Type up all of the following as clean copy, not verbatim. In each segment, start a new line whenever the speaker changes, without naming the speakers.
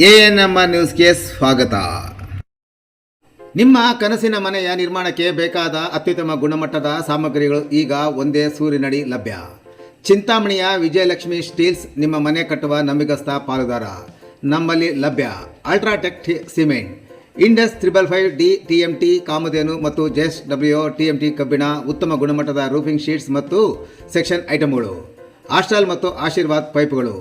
ANM ನ್ಯೂಸ್ಗೆ ಸ್ವಾಗತ. ನಿಮ್ಮ ಕನಸಿನ ಮನೆಯ ನಿರ್ಮಾಣಕ್ಕೆ ಬೇಕಾದ ಅತ್ಯುತ್ತಮ ಗುಣಮಟ್ಟದ ಸಾಮಗ್ರಿಗಳು ಈಗ ಒಂದೇ ಸೂರಿನಡಿ ಲಭ್ಯ. ಚಿಂತಾಮಣಿಯ ವಿಜಯಲಕ್ಷ್ಮಿ ಸ್ಟೀಲ್ಸ್ ನಿಮ್ಮ ಮನೆ ಕಟ್ಟುವ ನಂಬಿಕಸ್ಥ ಪಾಲುದಾರ. ನಮ್ಮಲ್ಲಿ ಲಭ್ಯ UltraTech cement, Indus 555D TMT ಕಾಮಧೇನು ಮತ್ತು JSW TMT ಕಬ್ಬಿಣ, ಉತ್ತಮ ಗುಣಮಟ್ಟದ ರೂಫಿಂಗ್ ಶೀಟ್ಸ್ ಮತ್ತು ಸೆಕ್ಷನ್ ಐಟಮ್ಗಳು, ಆಸ್ಟ್ರಾಲ್ ಮತ್ತು ಆಶೀರ್ವಾದ್ ಪೈಪ್ಗಳು,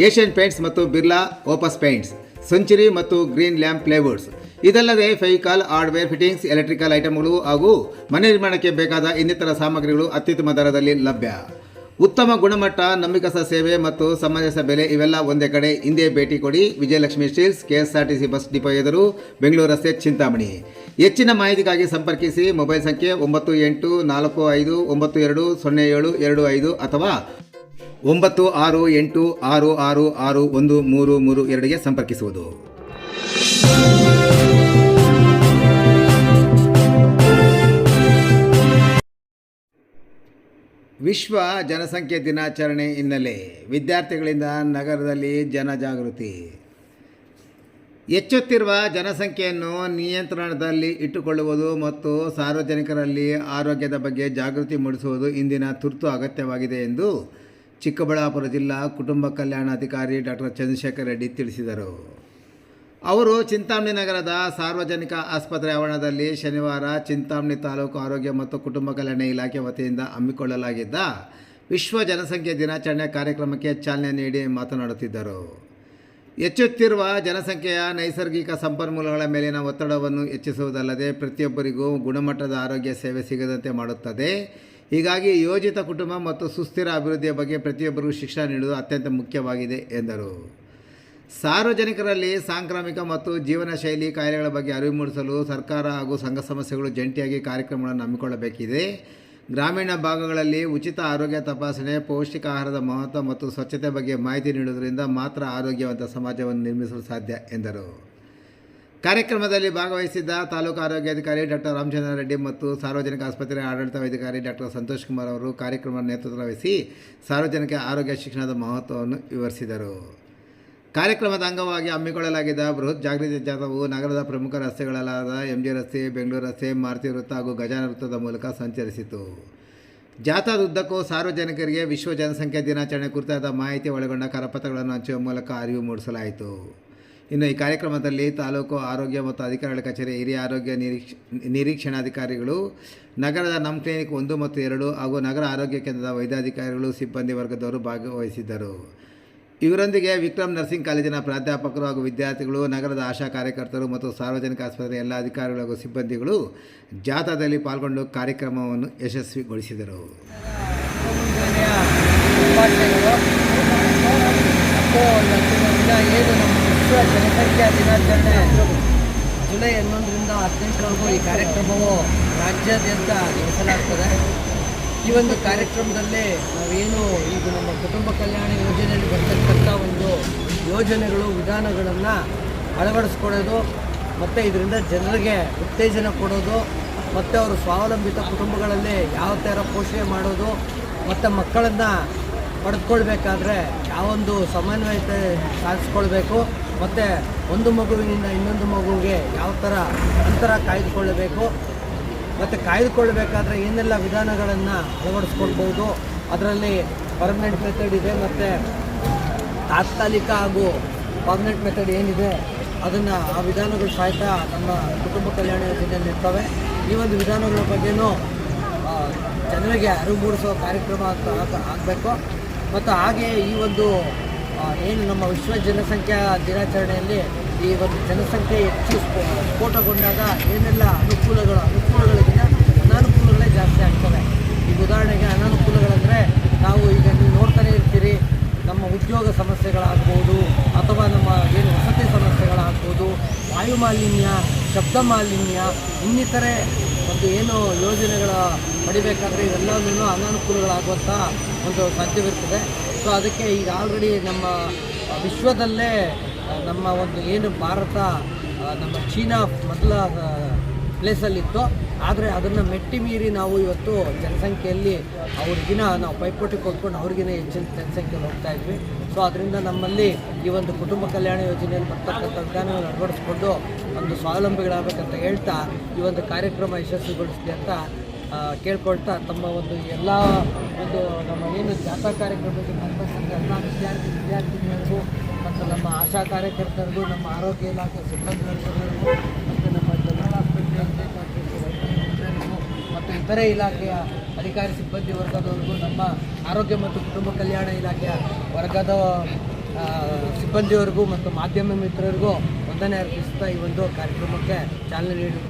ಏಷ್ಯನ್ ಪೇಂಟ್ಸ್ ಮತ್ತು ಬಿರ್ಲಾ ಓಪಸ್ ಪೇಂಟ್ಸ್, ಸೆಂಚುರಿ ಮತ್ತು ಗ್ರೀನ್ ಲ್ಯಾಂಪ್ ಪ್ಲೇವುಡ್ಸ್. ಇದಲ್ಲದೆ ಫೆವಿಕಾಲ್, ಹಾರ್ಡ್ವೇರ್, ಫಿಟ್ಟಿಂಗ್ಸ್, ಎಲೆಕ್ಟ್ರಿಕಲ್ ಐಟಮ್ಗಳು ಹಾಗೂ ಮನೆ ನಿರ್ಮಾಣಕ್ಕೆ ಬೇಕಾದ ಇನ್ನಿತರ ಸಾಮಗ್ರಿಗಳು ಅತ್ಯುತ್ತಮ ದರದಲ್ಲಿ ಲಭ್ಯ. ಉತ್ತಮ ಗುಣಮಟ್ಟ, ನಂಬಿಕಸ್ಥ ಸೇವೆ ಮತ್ತು ಸಮಂಜಸ ಬೆಲೆ ಇವೆಲ್ಲ ಒಂದೇ ಕಡೆ. ಹಿಂದೆ ಭೇಟಿ ಕೊಡಿ. Vijayalakshmi steels, KSRTC bus depot ಎದುರು, ಬೆಂಗಳೂರು ರಸ್ತೆ, ಚಿಂತಾಮಣಿ. ಹೆಚ್ಚಿನ ಮಾಹಿತಿಗಾಗಿ ಸಂಪರ್ಕಿಸಿ. ಮೊಬೈಲ್ ಸಂಖ್ಯೆ 9845292075 ಅಥವಾ 9686666132ಗೆ ಸಂಪರ್ಕಿಸುವುದು. ವಿಶ್ವ ಜನಸಂಖ್ಯೆ ದಿನಾಚರಣೆ ಹಿನ್ನೆಲೆ ವಿದ್ಯಾರ್ಥಿಗಳಿಂದ ನಗರದಲ್ಲಿ ಜನಜಾಗೃತಿ. ಹೆಚ್ಚುತ್ತಿರುವ ಜನಸಂಖ್ಯೆಯನ್ನು ನಿಯಂತ್ರಣದಲ್ಲಿ ಇಟ್ಟುಕೊಳ್ಳುವುದು ಮತ್ತು ಸಾರ್ವಜನಿಕರಲ್ಲಿ ಆರೋಗ್ಯದ ಬಗ್ಗೆ ಜಾಗೃತಿ ಮೂಡಿಸುವುದು ಇಂದಿನ ತುರ್ತು ಅಗತ್ಯವಾಗಿದೆ ಎಂದು ಚಿಕ್ಕಬಳ್ಳಾಪುರ ಜಿಲ್ಲಾ ಕುಟುಂಬ ಕಲ್ಯಾಣಾಧಿಕಾರಿ ಡಾಕ್ಟರ್ ಚಂದ್ರಶೇಖರ್ ರೆಡ್ಡಿ ತಿಳಿಸಿದರು. ಅವರು ಚಿಂತಾಮಣಿ ನಗರದ ಸಾರ್ವಜನಿಕ ಆಸ್ಪತ್ರೆ ಆವರಣದಲ್ಲಿ ಶನಿವಾರ ಚಿಂತಾಮಣಿ ತಾಲೂಕು ಆರೋಗ್ಯ ಮತ್ತು ಕುಟುಂಬ ಕಲ್ಯಾಣ ಇಲಾಖೆ ವತಿಯಿಂದ ಹಮ್ಮಿಕೊಳ್ಳಲಾಗಿದ್ದ ವಿಶ್ವ ಜನಸಂಖ್ಯೆ ದಿನಾಚರಣೆ ಕಾರ್ಯಕ್ರಮಕ್ಕೆ ಚಾಲನೆ ನೀಡಿ ಮಾತನಾಡುತ್ತಿದ್ದರು. ಹೆಚ್ಚುತ್ತಿರುವ ಜನಸಂಖ್ಯೆಯ ನೈಸರ್ಗಿಕ ಸಂಪನ್ಮೂಲಗಳ ಮೇಲಿನ ಒತ್ತಡವನ್ನು ಹೆಚ್ಚಿಸುವುದಲ್ಲದೆ ಪ್ರತಿಯೊಬ್ಬರಿಗೂ ಗುಣಮಟ್ಟದ ಆರೋಗ್ಯ ಸೇವೆ ಸಿಗದಂತೆ ಮಾಡುತ್ತದೆ. ಹೀಗಾಗಿ ಯೋಜಿತ ಕುಟುಂಬ ಮತ್ತು ಸುಸ್ಥಿರ ಅಭಿವೃದ್ಧಿಯ ಬಗ್ಗೆ ಪ್ರತಿಯೊಬ್ಬರಿಗೂ ಶಿಕ್ಷಣ ನೀಡುವುದು ಅತ್ಯಂತ ಮುಖ್ಯವಾಗಿದೆ ಎಂದರು. ಸಾರ್ವಜನಿಕರಲ್ಲಿ ಸಾಂಕ್ರಾಮಿಕ ಮತ್ತು ಜೀವನ ಶೈಲಿ ಕಾಯಿಲೆಗಳ ಬಗ್ಗೆ ಅರಿವು ಮೂಡಿಸಲು ಸರ್ಕಾರ ಹಾಗೂ ಸಂಘ ಸಂಸ್ಥೆಗಳು ಜಂಟಿಯಾಗಿ ಕಾರ್ಯಕ್ರಮಗಳನ್ನು ಹಮ್ಮಿಕೊಳ್ಳಬೇಕಿದೆ. ಗ್ರಾಮೀಣ ಭಾಗಗಳಲ್ಲಿ ಉಚಿತ ಆರೋಗ್ಯ ತಪಾಸಣೆ, ಪೌಷ್ಟಿಕ ಆಹಾರದ ಮಹತ್ವ ಮತ್ತು ಸ್ವಚ್ಛತೆ ಬಗ್ಗೆ ಮಾಹಿತಿ ನೀಡುವುದರಿಂದ ಮಾತ್ರ ಆರೋಗ್ಯವಂತ ಸಮಾಜವನ್ನು ನಿರ್ಮಿಸಲು ಸಾಧ್ಯ ಎಂದರು. ಕಾರ್ಯಕ್ರಮದಲ್ಲಿ ಭಾಗವಹಿಸಿದ್ದ ತಾಲೂಕು ಆರೋಗ್ಯಾಧಿಕಾರಿ ಡಾಕ್ಟರ್ ರಾಮಚಂದ್ರ ರೆಡ್ಡಿ ಮತ್ತು ಸಾರ್ವಜನಿಕ ಆಸ್ಪತ್ರೆ ಆಡಳಿತಾಧಿಕಾರಿ ಡಾಕ್ಟರ್ ಸಂತೋಷ್ ಕುಮಾರ್ ಅವರು ಕಾರ್ಯಕ್ರಮ ನೇತೃತ್ವ ವಹಿಸಿ ಸಾರ್ವಜನಿಕ ಆರೋಗ್ಯ ಶಿಕ್ಷಣದ ಮಹತ್ವವನ್ನು ವಿವರಿಸಿದರು. ಕಾರ್ಯಕ್ರಮದ ಅಂಗವಾಗಿ ಹಮ್ಮಿಕೊಳ್ಳಲಾಗಿದ್ದ ಬೃಹತ್ ಜಾಗೃತಿ ಜಾಥಾವು ನಗರದ ಪ್ರಮುಖ ರಸ್ತೆಗಳಾದ MG ರಸ್ತೆ, ಬೆಂಗಳೂರು ರಸ್ತೆ, ಮಾರುತಿ ವೃತ್ತ ಹಾಗೂ ಗಜಾನ ವೃತ್ತದ ಮೂಲಕ ಸಂಚರಿಸಿತು. ಜಾಥಾದುದ್ದಕ್ಕೂ ಸಾರ್ವಜನಿಕರಿಗೆ ವಿಶ್ವ ಜನಸಂಖ್ಯಾ ದಿನಾಚರಣೆ ಕುರಿತಾದ ಮಾಹಿತಿ ಒಳಗೊಂಡ ಕರಪತ್ರಗಳನ್ನು ಹಂಚುವ ಮೂಲಕ ಅರಿವು ಮೂಡಿಸಲಾಯಿತು. ಇನ್ನು ಈ ಕಾರ್ಯಕ್ರಮದಲ್ಲಿ ತಾಲೂಕು ಆರೋಗ್ಯ ಮತ್ತು ಅಧಿಕಾರಿಗಳ ಕಚೇರಿ ಹಿರಿಯ ಆರೋಗ್ಯ ನಿರೀಕ್ಷಣಾಧಿಕಾರಿಗಳು, ನಗರದ ನಮ್ಮ ಕ್ಲಿನಿಕ್ 1 ಮತ್ತು 2 ಹಾಗೂ ನಗರ ಆರೋಗ್ಯ ಕೇಂದ್ರದ ವೈದ್ಯಾಧಿಕಾರಿಗಳು, ಸಿಬ್ಬಂದಿ ವರ್ಗದವರು ಭಾಗವಹಿಸಿದ್ದರು. ಇವರೊಂದಿಗೆ ವಿಕ್ರಮ್ ನರ್ಸಿಂಗ್ ಕಾಲೇಜಿನ ಪ್ರಾಧ್ಯಾಪಕರು ಹಾಗೂ ವಿದ್ಯಾರ್ಥಿಗಳು, ನಗರದ ಆಶಾ ಕಾರ್ಯಕರ್ತರು ಮತ್ತು ಸಾರ್ವಜನಿಕ ಆಸ್ಪತ್ರೆಯ ಎಲ್ಲ ಅಧಿಕಾರಿಗಳು ಹಾಗೂ ಸಿಬ್ಬಂದಿಗಳು ಜಾಥಾದಲ್ಲಿ ಪಾಲ್ಗೊಂಡು ಕಾರ್ಯಕ್ರಮವನ್ನು ಯಶಸ್ವಿಗೊಳಿಸಿದರು.
ಏನು ನಮ್ಮ ವಿಶ್ವ ಜನಸಂಖ್ಯಾ ದಿನಾಚರಣೆ ಜುಲೈ 11ರಿಂದ 18ರವರೆಗೂ ಈ ಕಾರ್ಯಕ್ರಮವು ರಾಜ್ಯಾದ್ಯಂತ ನಡೆಸಲಾಗ್ತದೆ. ಈ ಒಂದು ಕಾರ್ಯಕ್ರಮದಲ್ಲಿ ನಾವೇನು ಈಗ ನಮ್ಮ ಕುಟುಂಬ ಕಲ್ಯಾಣ ಯೋಜನೆಯಲ್ಲಿ ಬರ್ತಕ್ಕಂಥ ಒಂದು ಯೋಜನೆಗಳು, ವಿಧಾನಗಳನ್ನು ಅಳವಡಿಸ್ಕೊಡೋದು ಮತ್ತು ಇದರಿಂದ ಜನರಿಗೆ ಉತ್ತೇಜನ ಕೊಡೋದು ಮತ್ತು ಅವರು ಸ್ವಾವಲಂಬಿತ ಕುಟುಂಬಗಳಲ್ಲಿ ಯಾವ ಥರ ಪೋಷಣೆ ಮಾಡೋದು ಮತ್ತು ಮಕ್ಕಳನ್ನು ಪಡೆದುಕೊಳ್ಬೇಕಾದ್ರೆ ಯಾವೊಂದು ಸಮನ್ವಯತೆ ಸಾಧಿಸ್ಕೊಳ್ಬೇಕು ಮತ್ತು ಒಂದು ಮಗುವಿನಿಂದ ಇನ್ನೊಂದು ಮಗುವಿಗೆ ಯಾವ ಥರ ಅಂತರ ಕಾಯ್ದುಕೊಳ್ಳಬೇಕು ಮತ್ತು ಕಾಯ್ದುಕೊಳ್ಳಬೇಕಾದ್ರೆ ಏನೆಲ್ಲ ವಿಧಾನಗಳನ್ನು ಅಳವಡಿಸ್ಕೊಳ್ಬೋದು. ಅದರಲ್ಲಿ ಪರ್ಮನೆಂಟ್ ಮೆಥಡ್ ಇದೆ ಮತ್ತು ತಾತ್ಕಾಲಿಕ ಹಾಗೂ ಪರ್ಮನೆಂಟ್ ಮೆಥಡ್ ಏನಿದೆ ಅದನ್ನು ಆ ವಿಧಾನಗಳು ಸಹಿತ ನಮ್ಮ ಕುಟುಂಬ ಕಲ್ಯಾಣ ಯೋಜನೆಯಲ್ಲಿ ಇರ್ತವೆ. ಈ ಒಂದು ವಿಧಾನಗಳ ಬಗ್ಗೆಯೂ ಜನರಿಗೆ ಅರಿವು ಮೂಡಿಸೋ ಕಾರ್ಯಕ್ರಮ ಆಗಬೇಕು. ಮತ್ತು ಹಾಗೆಯೇ ಈ ಒಂದು ಏನು ನಮ್ಮ ವಿಶ್ವ ಜನಸಂಖ್ಯಾ ದಿನಾಚರಣೆಯಲ್ಲಿ ಈ ಒಂದು ಜನಸಂಖ್ಯೆ ಹೆಚ್ಚು ಸ್ಫೋಟಗೊಂಡಾಗ ಏನೆಲ್ಲ ಅನುಕೂಲಗಳಿಗಿಂತ ಅನಾನುಕೂಲಗಳೇ ಜಾಸ್ತಿ ಆಗ್ತವೆ. ಈಗ ಉದಾಹರಣೆಗೆ ಅನಾನುಕೂಲಗಳಂದರೆ ನಾವು ಈಗ ನೀವು ನೋಡ್ತಾನೆ ಇರ್ತೀರಿ, ನಮ್ಮ ಉದ್ಯೋಗ ಸಮಸ್ಯೆಗಳಾಗ್ಬೋದು ಅಥವಾ ನಮ್ಮ ಏನು ವಸತಿ ಸಮಸ್ಯೆಗಳಾಗ್ಬೋದು, ವಾಯು ಮಾಲಿನ್ಯ, ಶಬ್ದ ಮಾಲಿನ್ಯ, ಇನ್ನಿತರೆ ಒಂದು ಏನು ಯೋಜನೆಗಳ ಪಡಿಬೇಕಾದ್ರೆ ಇವೆಲ್ಲವೂ ಅನಾನುಕೂಲಗಳಾಗುವಂಥ ಒಂದು ಸಾಧ್ಯವಿರ್ತದೆ. ಸೊ ಅದಕ್ಕೆ ಈಗ ಆಲ್ರೆಡಿ ನಮ್ಮ ವಿಶ್ವದಲ್ಲೇ ನಮ್ಮ ಒಂದು ಏನು ಭಾರತ ನಮ್ಮ ಚೀನಾ ಮೊದಲ ಪ್ಲೇಸಲ್ಲಿತ್ತು. ಆದರೆ ಅದನ್ನು ಮೆಟ್ಟಿ ಮೀರಿ ನಾವು ಇವತ್ತು ಜನಸಂಖ್ಯೆಯಲ್ಲಿ ಅವ್ರಿಗಿನ ನಾವು ಪೈಪೋಟಿ ಕೊಟ್ಕೊಂಡು ಅವ್ರಿಗಿನ ಹೆಚ್ಚಿನ ಜನಸಂಖ್ಯೆಯಲ್ಲಿ ಹೋಗ್ತಾ ಇದ್ವಿ. ಸೊ ಅದರಿಂದ ನಮ್ಮಲ್ಲಿ ಈ ಒಂದು ಕುಟುಂಬ ಕಲ್ಯಾಣ ಯೋಜನೆಯಲ್ಲಿ ಬರ್ತಕ್ಕಂಥ ವಿಧಾನವನ್ನು ಅಳವಡಿಸ್ಕೊಂಡು ಒಂದು ಸ್ವಾವಲಂಬಿಗಳಾಗಬೇಕಂತ ಹೇಳ್ತಾ ಈ ಒಂದು ಕಾರ್ಯಕ್ರಮ ಯಶಸ್ವಿಗೊಳಿಸಲಿ ಅಂತ ಕೇಳ್ಕೊಳ್ತಾ, ತಮ್ಮ ಒಂದು ಎಲ್ಲ ಒಂದು ನಮ್ಮ ಏನು ಜಾಥಾ ಕಾರ್ಯಕ್ರಮಕ್ಕೆ ಭಾಗವಹಿಸಿದ ಎಲ್ಲ ವಿದ್ಯಾರ್ಥಿನಿಯರಿಗೂ ಮತ್ತು ನಮ್ಮ ಆಶಾ ಕಾರ್ಯಕರ್ತರಿಗೂ, ನಮ್ಮ ಆರೋಗ್ಯ ಇಲಾಖೆ ಸಿಬ್ಬಂದಿ ವರ್ಗದವರಿಗೂ ಮತ್ತು ನಮ್ಮ ಜನರಲ್ ಆಸ್ಪತ್ರೆ ಮತ್ತು ಇತರೆ ಇಲಾಖೆಯ ಅಧಿಕಾರಿ ಸಿಬ್ಬಂದಿ ವರ್ಗದವರಿಗೂ, ನಮ್ಮ ಆರೋಗ್ಯ ಮತ್ತು ಕುಟುಂಬ ಕಲ್ಯಾಣ ಇಲಾಖೆಯ ವರ್ಗದ ಸಿಬ್ಬಂದಿಯವರಿಗೂ ಮತ್ತು ಮಾಧ್ಯಮ ಮಿತ್ರರಿಗೂ ವಂದನೆ ಅರ್ಪಿಸ್ತಾ ಈ ಒಂದು ಕಾರ್ಯಕ್ರಮಕ್ಕೆ ಚಾಲನೆ ನೀಡಿದ್ದಾರೆ.